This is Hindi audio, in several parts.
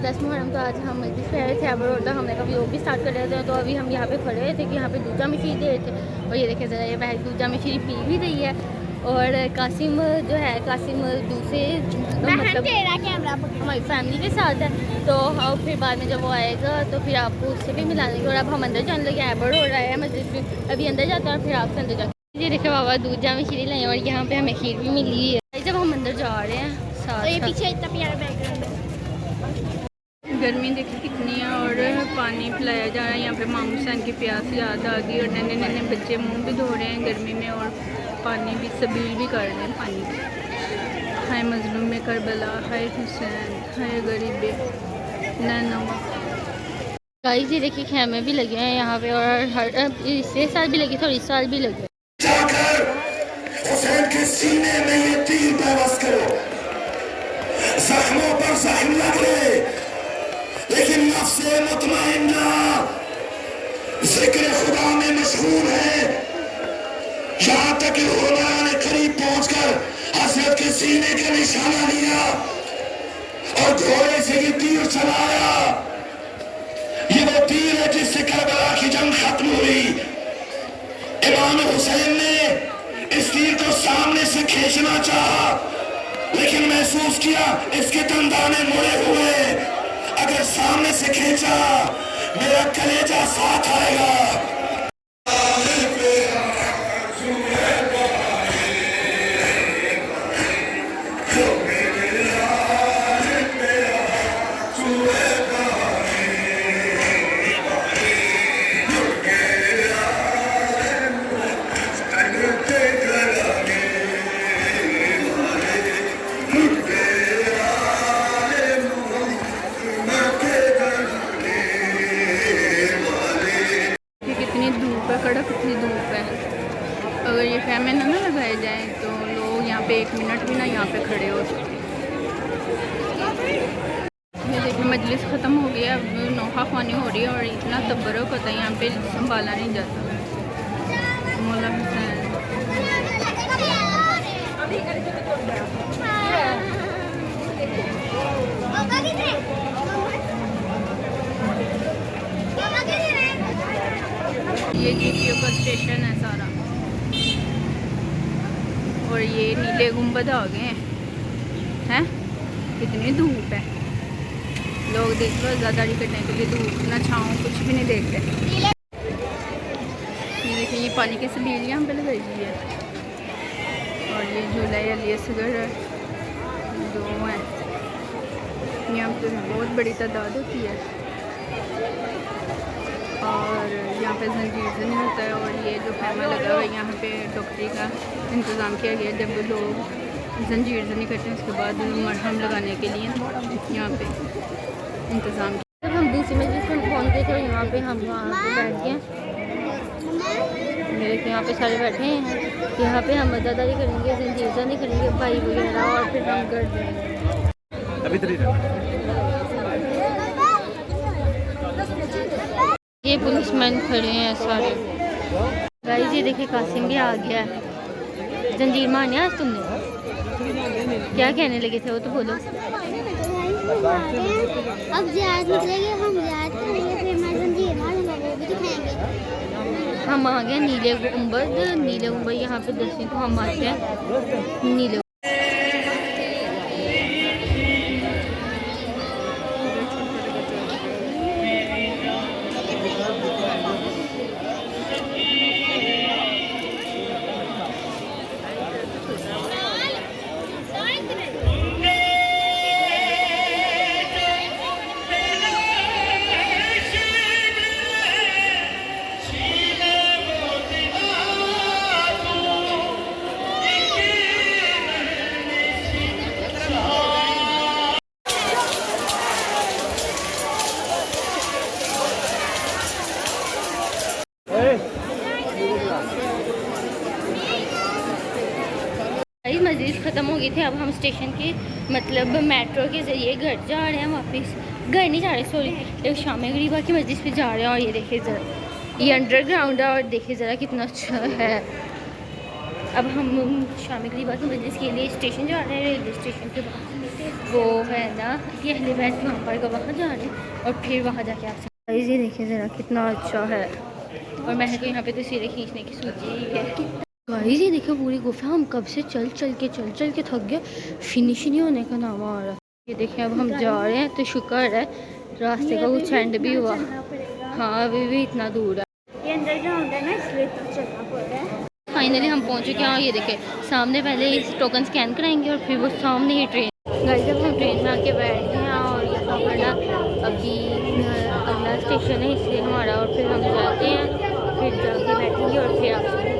10 मुहर्रम। तो आज हम मस्जिद पे आए थे एबर रोड, हमने कभी व्लॉग भी स्टार्ट कर लिया था। तो अभी हम यहाँ पे खड़े हुए थे कि यहाँ पे दूजा मशीन दे रहे थे, और ये देखे ज़रा ये बहन दूजा मशीन पी भी रही है। और कासिम जो है, कासिम दूसरे मतलब हमारी फैमिली के साथ है। तो फिर बाद में जब वो आएगा तो फिर आपको उससे भी मिला देंगे। और अब हम अंदर जाने लगे, एबर हो रहा है मस्जिद पे, अभी अंदर जाते हैं और फिर आपसे अंदर जाते। ये देखे बाबा दूजा में खीर लाए, और यहाँ पे हमें खीर भी मिली हुई है जब हम अंदर जा रहे हैं साथ। तो ये पीछे इतना प्यारा बैकग्राउंड है। गर्मी देखिए कितनी है, और पानी पिलाया जा रहा है। यहाँ पे मामू सन की प्यास याद आ गई, और नन्हे नन्हे बच्चे मुंह भी धो रहे हैं गर्मी में, और पानी भी सबील भी कर रहे हैं पानी की। हाय मजलूम में करबला, हाय हुसैन, हाय गरीबे नैनो। गाइस ये देखिए खेमे भी लगे हैं यहाँ पे, और हर इस साल भी लगे थे और इस साल भी लगे। हुसैन के सीने में ये तीर पैवस्त करो, जख्मों पर जख्म लग रहे, लेकिन नफ्से मुतमइन्ना जिक्र खुदा में मशगूल है। यहाँ तक कि हुनरा ने करीब पहुंचकर हजरत के सीने का निशाना लिया और घोड़े से ये तीर चलाया। ये वो तीर है जिससे करबला की जंग खत्म हुई। इमाम हुसैन ने इस तीर को सामने से खींचना चाहा, लेकिन महसूस किया इसके दंदाने मुड़े हुए, अगर सामने से खींचा मेरा कलेजा साथ आएगा। कड़क इतनी धूप है, अगर ये फैमे ना लगाए जाएं तो लोग यहाँ पे 1 मिनट भी ना यहाँ पे खड़े हो सकते। ये देखिए मजलिस ख़त्म हो गया, अब नोहा ख्वानी हो रही है, और इतना तबरक होता है यहाँ पे संभाला नहीं जाता। मौला हुसैन ये जीपीओ का स्टेशन है सारा, और ये नीले गुंबद आ गए हैं। कितनी धूप है, लोग देखो ज़्यादा करने के लिए धूप ना छाँव कुछ भी नहीं देखते। ये देखिए ये पानी की सबील यहाँ पे लगाई हुई है, और ये झूला अली असगर जो है यहाँ पे बहुत बड़ी तादाद होती है, और यहाँ पे जंजीर नहीं होता है। और ये जो फैमा लगा हुआ है यहाँ पे डॉक्टरी का इंतज़ाम किया गया, जब लोग जंजीर नहीं करते हैं उसके बाद मरहम लगाने के लिए यहाँ पे इंतज़ाम किया। जब हम दूसरी मस्जिद में पहुँचते थे यहाँ पे हम वहाँ पे बैठ गए, मेरे यहाँ पे सारे बैठे हैं। यहाँ पे हम मज़ादारी करेंगे, जंजीर नहीं करेंगे भाई वगैरह, और फिर हम कर देंगे। अभी ये पुलिसमैन खड़े हैं सारे। गाइस ये देखिए कासिम भी आ गया है। जंजीर मारनी आज तुमने, क्या कहने लगे थे वो तो बोलो। अब ज़्यादा निकलेंगे, हम ज़्यादा करेंगे, फिर मैं जंजीर मारूंगा, वो भी दिखाएंगे। हम आ गए नीले गुंबद। नीले गुंबद यहाँ पे 10वीं को हम आते हैं नीले। मस्जिद ख़त्म हो गई थी, अब हम स्टेशन के मतलब मेट्रो के ज़रिए घर जा रहे हैं वापस। घर नहीं जा रहे सॉरी, एक शाम गरीबा की मस्जिद पे जा रहे हैं। और ये देखिए ज़रा ये अंडरग्राउंड है, और देखिए ज़रा कितना अच्छा है। अब हम शामी करीबा की मजलिस के लिए स्टेशन जा रहे हैं। रेलवे स्टेशन के बाद वो है ना कि अहले बैत वहाँ पर का वहाँ जा रहे हैं और फिर वहाँ जाके आपसे ये देखिए ज़रा कितना अच्छा है। और मैंने तो यहाँ पे तस्वीरें खींचने की सोची ही है। गाइस ये देखिए पूरी गुफा, हम कब से चल चल के थक गए, फिनिश नहीं होने का नाम आ रहा। ये देखिए अब हम जा रहे हैं तो शुक्र है रास्ते का कुछ एंड भी हुआ। हाँ अभी भी इतना दूर है, ये अंडरग्राउंड है ना, इसलिए तो चलना पड़ रहा है। फाइनली हम पहुंच चुके हैं। और ये देखे सामने पहले इस टोकन स्कैन कराएंगे और फिर वो सामने ही ट्रेन। गाइस जब हम ट्रेन में आके बैठ गए हैं और यहाँ पर ना अभी अगला स्टेशन है इसलिए हमारा, और फिर हम जाते हैं, फिर जाके बैठेंगे और फिर आपसे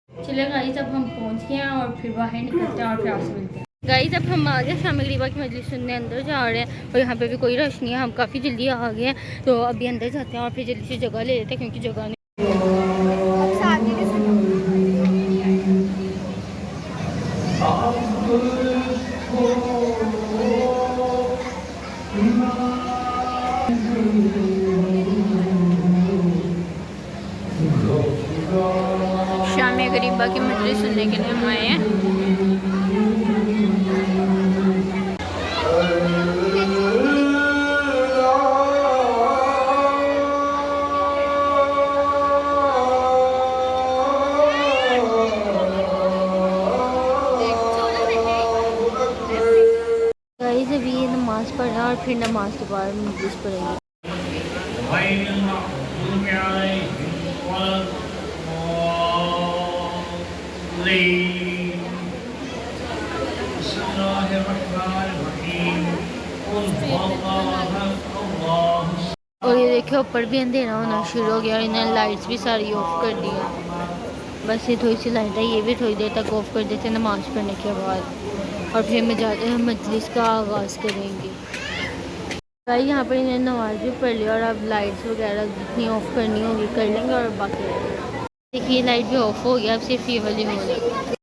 चलिए गाइस अब हम पहुँच गए हैं और फिर बाहर निकलते हैं और फिर आपसे मिलते हैं। गाइस अब हम आ गए शामी करीबा की मजलिस सुनने, अंदर जा रहे हैं और यहाँ पे भी कोई रश नहीं है। हम काफ़ी जल्दी आ गए हैं तो अभी अंदर जाते हैं और फिर जल्दी से जगह ले लेते हैं क्योंकि जगह नहीं। अब सामने के सुनो। शामी गरीबा की मजलिस सुनने के लिए हम आए हैं। गाइस अभी ये नमाज़ पढ़ना और फिर नमाज के बाद मजलिस पढ़ेंगे। और ये देखिए ऊपर भी अंधेरा होना शुरू हो गया और इन्होंने लाइट्स भी सारी ऑफ कर दी है। बस ये थोड़ी सी लाइट है, ये भी थोड़ी देर तक ऑफ कर देते नमाज़ पढ़ने के बाद और फिर मजलिस का आगाज़ करेंगे। भाई यहाँ पर इन्हें नमाज भी पढ़ लिया और अब लाइट्स वगैरह जितनी ऑफ करनी होगी कर लेंगे। और बाकी देखिए लाइट भी ऑफ हो गया, अब सिर्फ ये वाली हो रही।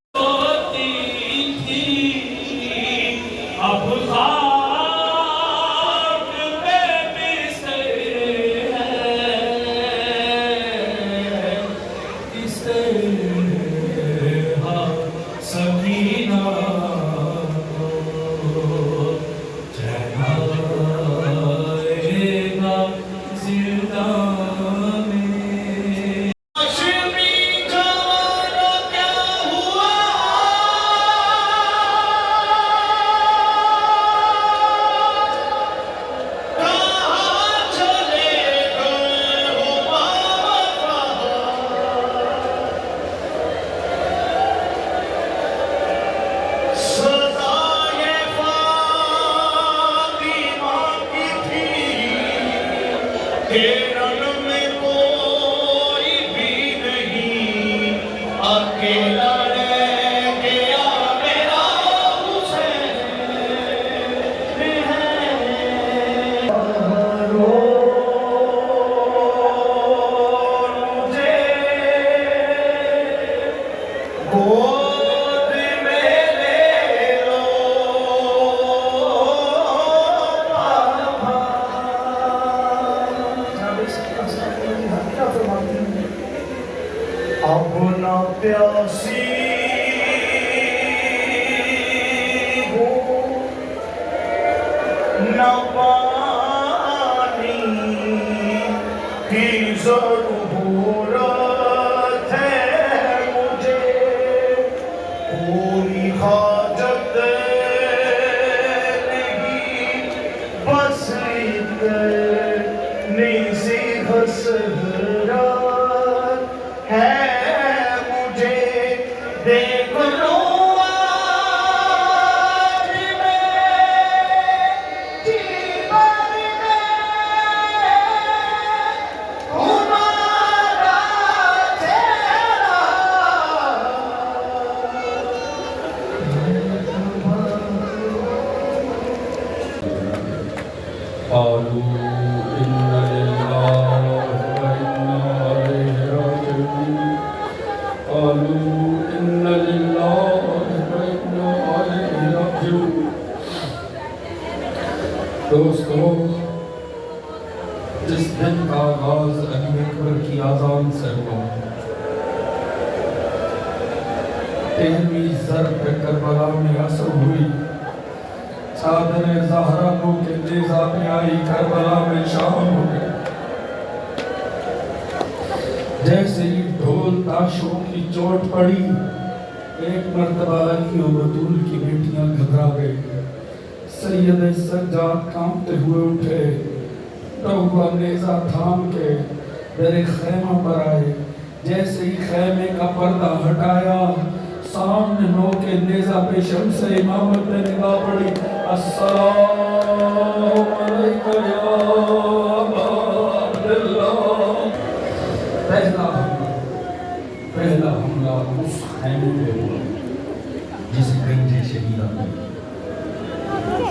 अब न प्यासी हो न पानी की जरूरत है मुझे, पूरी हाजत नहीं बस इतनी सी हसरत है मुझे, देख लो आज मेरे जीवन में तुम्हारा चेहरा। दोस्तों, जिस दिन का आगाज अली अकबर की आज़ान से हुआ 13वीं ज़रब करबला में असर हुई, चादर ज़हरा को के नेज़ा में आई, करबला में शाम हो गए। जैसे ही ढोल ताशों की चोट पड़ी, एक मर्तबा अली और बतूल की बेटियां घबरा गई। सैयद सज्जाद कांपते हुए उठे, हुआ नेज़ा थाम के मेरे खैमा पर आए। जैसे ही खैमे का पर्दा हटाया, सामने नो के नेज़ा पे शम्स इमामत ने निगाह पड़ी। अस्सलामु अलैका या अबा अब्दुल्लाह। पहला हमला उस खैमे पे हुआ जिसे गंजे शहीद आते।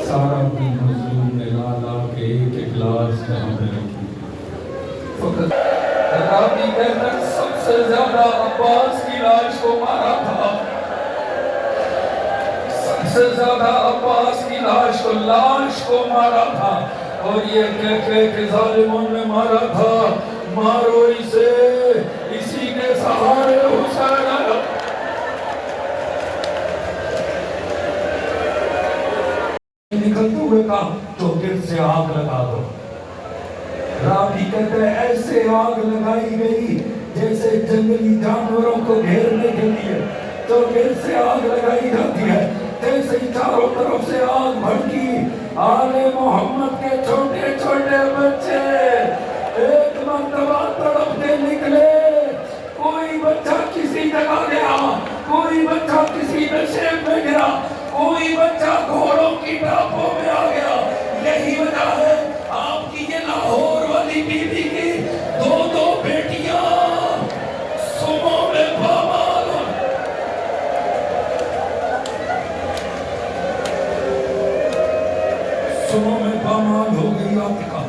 सारा दिन मजलूम ने ला ला के एक लाश यहाँ पे रखी। फकत राबी कहता सबसे ज्यादा अब्बास की लाश को मारा था, सबसे ज्यादा अब्बास की लाश को मारा था। और ये कह के जालिमों ने मारा था, मारो इसे, इसी के सहारे हुसैन आया। निकलते हुए कहा चौकिर से आग लगा दो। रावी कहते ऐसे आग लगाई गई जैसे जंगली जानवरों को घेरने के लिए चौकिर से आग लगाई जाती है। जैसे ही चारों तरफ से आग भड़की, आले मोहम्मद के छोटे छोटे बच्चे एक मर्तबा तड़पते निकले। कोई बच्चा किसी जगह गया, कोई बच्चा किसी नशे में गिरा, कोई बच्चा घोड़ों की टापों में आ गया। यही वजह है आपकी ये लाहौर वाली बीबी की दो बेटियां सुमो में पामाल, सुमो में पामाल हो गई आतिका,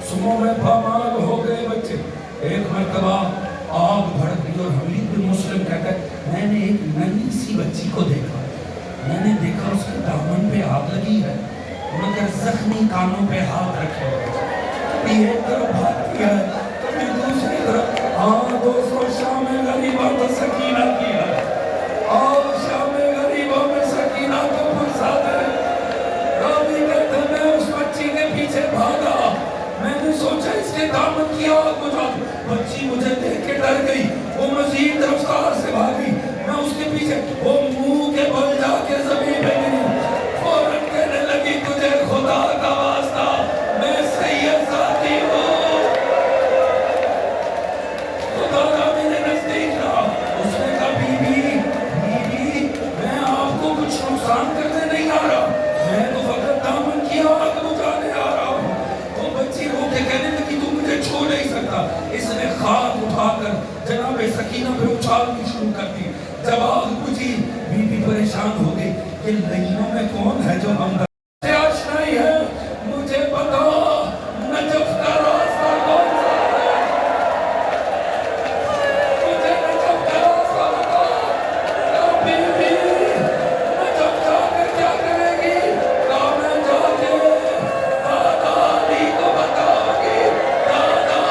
सुमो में पामाल हो गए बच्चे। एक मर्तबा आग भड़क गई और हमीद बिन मुस्लिम कहकर मैंने एक नन्ही सी बच्ची को देखा। मैंने देखा उसके दामन पे आग लगी है, मगर जख्मी कानों पे हाथ रखे, कभी एक तरफ हाथ किया है, कभी दूसरी तरफ। हाँ दोस्तों, शाम गरीबा में सकीना की है, और शाम गरीबा में सकीना को फंसा दे। रावी कहते मैं उस बच्ची के पीछे भागा, मैंने सोचा इसके दामन की आग बुझा। बच्ची मुझे देख के डर गई, वो मजीद रफ्तार से भागी। मैं उसके पीछे, वो मुंह के बल जाके जमीन पे गिरी। फौरन कहने लगी तुझे खुदा का वास्ता, मैं सैयद जाती हूँ, खुदा का मेरे नजदीक रहा। उसने कहा बीबी मैं आपको कुछ नुकसान करने नहीं आ रहा, मैं तो फकत दामन की आग बुझाने आ रहा हूँ। वो बच्ची रो के कहने लगी तू मुझे छू नहीं सकता। इसने खाक उठाकर जनाबे सकीना पे उछालनी शुरू कर दी। जब आग बुझी, बीबी परेशान हो गई कि लईनों में कौन है जो हम से आशनाई है, मुझे बता नजफ का रास्ता कौन सा है, मुझे नजफ का रास्ता बता। बीबी नजफ जाकर क्या करेगी? मैं जाके दादा अली को बताऊंगी। दादा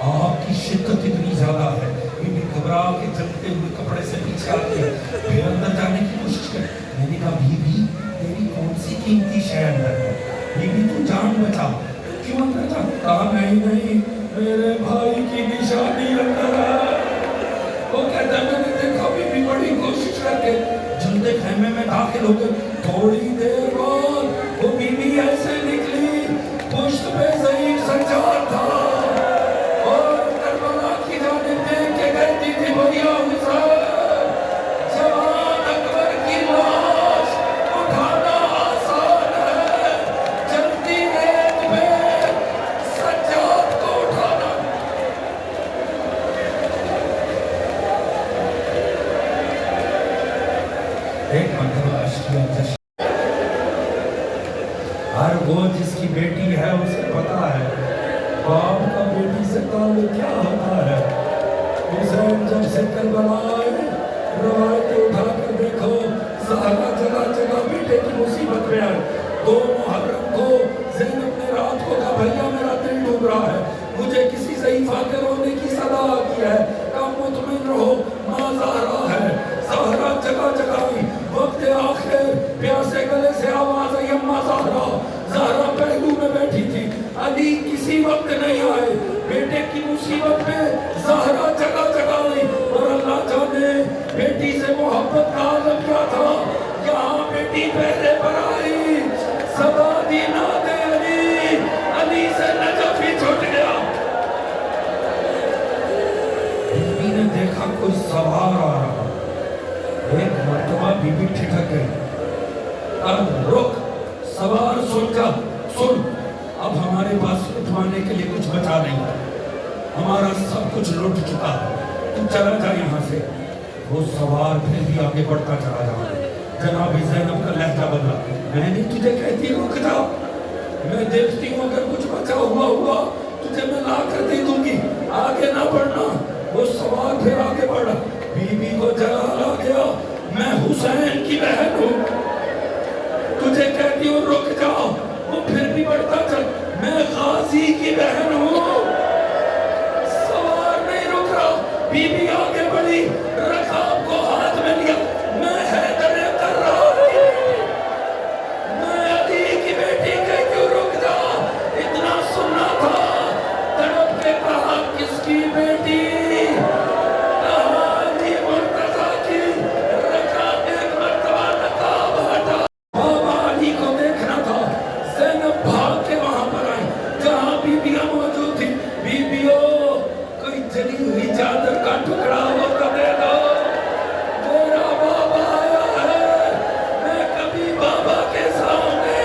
आपकी शिद्दत इतनी ज्यादा है, बीबी घबरा के जलते हुए कपड़े से पीछे आती है, फिर अंदर जाने की कोशिश कर। मैंने कहा बीबी तेरी कौन सी कीमती शय अंदर है, बीबी तू जान बचा। क्यों अंदर जा? कहा नहीं मेरे भाई की निशानी अंदर है। वो कहता मैंने देखा बीबी बड़ी कोशिश करके जलते खैमे में दाखिल हो गए। थोड़ी देर बाद वो बीबी ऐसे निकली, पुष्ट पे ज़ईफ़ सज्जाद था और करबला की जानिब देख के कहती थी भैया हुसैन, जवान अकबर की लाश उठाना आसान है, जल्दी रेत पे सज्जाद को उठाना। तशरीफ तशरीफ। हर वो जिसकी बेटी है उसे पता है बाप का बेटी से ताल्लुक क्या होता है। हुसैन जब से करबला आए, रवायतें उठा कर देखो, ज़हरा जगह जगह बेटे की मुसीबत में है। 2 मुहर्रम को ज़ैनब ने रात को कहा भैया मेरा दिल डूब रहा है, मुझे किसी ज़ईफ़ा के रोने की सदा आती है, कब मुतमिन रहो माँ ज़हरा है। ज़हरा जगह जगह आई, वक्त आखिर प्यासे गले से आवाज़ आई अम्मा ज़हरा। ज़हरा पहलू में बैठी थी, अली किसी वक्त नहीं आए। बेटे की मुसीबत में ज़हरा जगह जगह आई, और अल्लाह जाने बेटी से मोहब्बत का आलम क्या था। यहाँ बेटी पहले पर आई, सदा दी ना दे अली, अली से नजफ ही छूट गया। बीबी ने देखा कोई सवार आ रहा, एक मर्तबा बीबी ठिठक गई। अब रुक, सवार सुन जा, सुन, अब हमारे पास उठवाने के लिए कुछ बचा नहीं, हमारा सब कुछ लुट चुका है, तू चला जा यहाँ से। वो सवार फिर भी आगे बढ़ता चला जा। जनाब ज़ैनब का लहजा बदला, मैंने तुझे कहती रुक जा, मैं देखती हूँ अगर कुछ बचा हुआ तुझे मैं ला कर दे दूंगी, आगे ना बढ़ना। वो सवार फिर आगे बढ़ा, बीबी को जलाल आ गया, मैं हुसैन की बहन हूँ, तुझे कहती हूँ रुक जाओ। वो फिर भी बढ़ता चल, मैं गाजी की बहन हूँ। सवार नहीं रुक रहा, बीबी आगे बढ़ी, रकाब को हाथ में लिया, मैं हैदर कर रहा हूँ, मैं अली की बेटी के क्यों रुक जा, इतना सुनना था। तड़प के कहा किसकी बेटी, कहानी मुर्तज़ा की। रकाब एक मर्तबा नकाब हटा, बाबा अली को देखना था। ज़ैनब भाग के वहां पर आई जहां बीबियां मौजूद थी। बीबियों, कोई जली हुई चादर का टुकड़ा वो कर दे दो, मेरा बाबा आया है, मैं कभी बाबा के सामने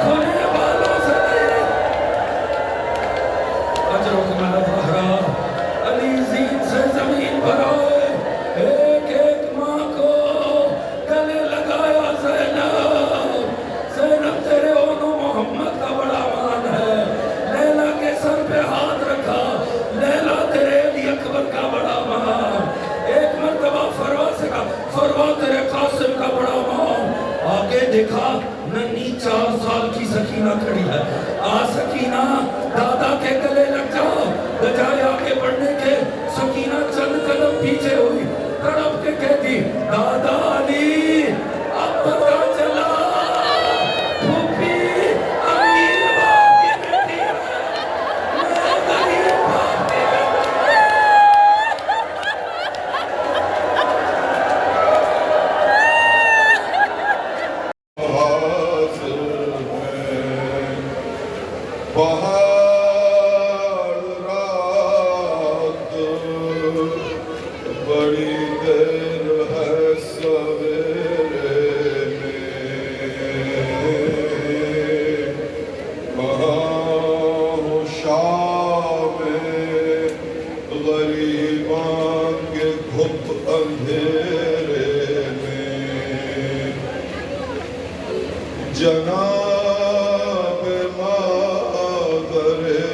खोने वालों से नहीं। अजरों को मैंने बहरा, अली ज़ीन से जमीन पर आए, एक एक माँ को गले लगाया। ज़ैनब तेरे ओनो मोहम्मद का बड़ा मान है। लैला के सर पे हाथ रखा, लैला तेरे अली अकबर का बड़ा मान। एक मर्तबा फरवा से कहा, फरवा तेरे कासिम का बड़ा मान। आगे देखा नन्ही 4 साल की सकीना खड़ी है। आ सकीना, दादा के गले लग जाओ। बजाय आगे बढ़ने के सकीना चंद कदम पीछे हुई, तड़प के कहती दादा अली अब पता चला फूफी अमीर बाप की बेटी है, मैं गरीब बाप की बेटी। पहाड़ रात बड़ी देर है सवेरे में, कहाँ शाम गरीबां के घुप अंधेरे में। जनाब मादरे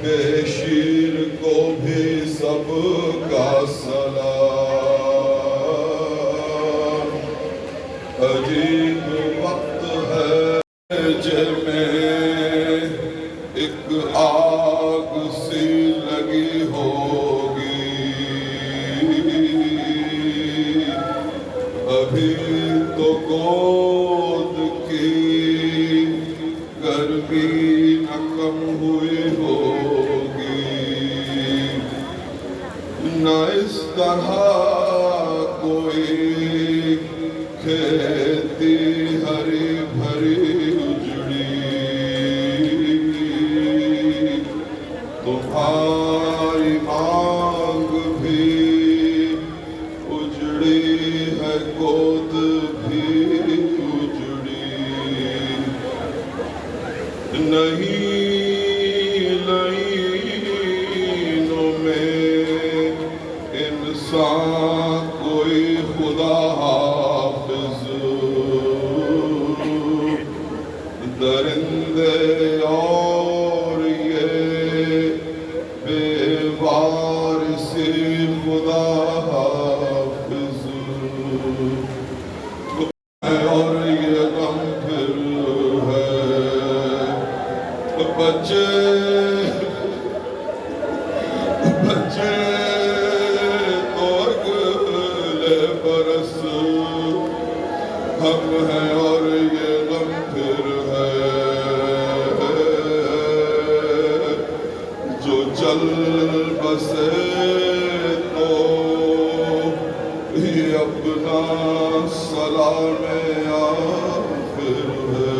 बेशीर को भी सबका सलाम। अजीब वक्त है जिसमें एक आग सी लगी होगी, अभी तो गोद की गर्मी न कम हुई होगी। न इस तरह कोई खेती हरी भरी उजड़ी, तुम्हारी मांग भी उजड़ी है, गोद भी उजड़ी। नहीं लाइनों में इंसान कोई खुदा हाफिज बेवारिस खुदा हाफिज और ये गम फिर है बच्चे बच्चे तो अगले बरस हम हैं और ये गम फिर है जो चल बसे तो ये अपना सलाम आखिर है।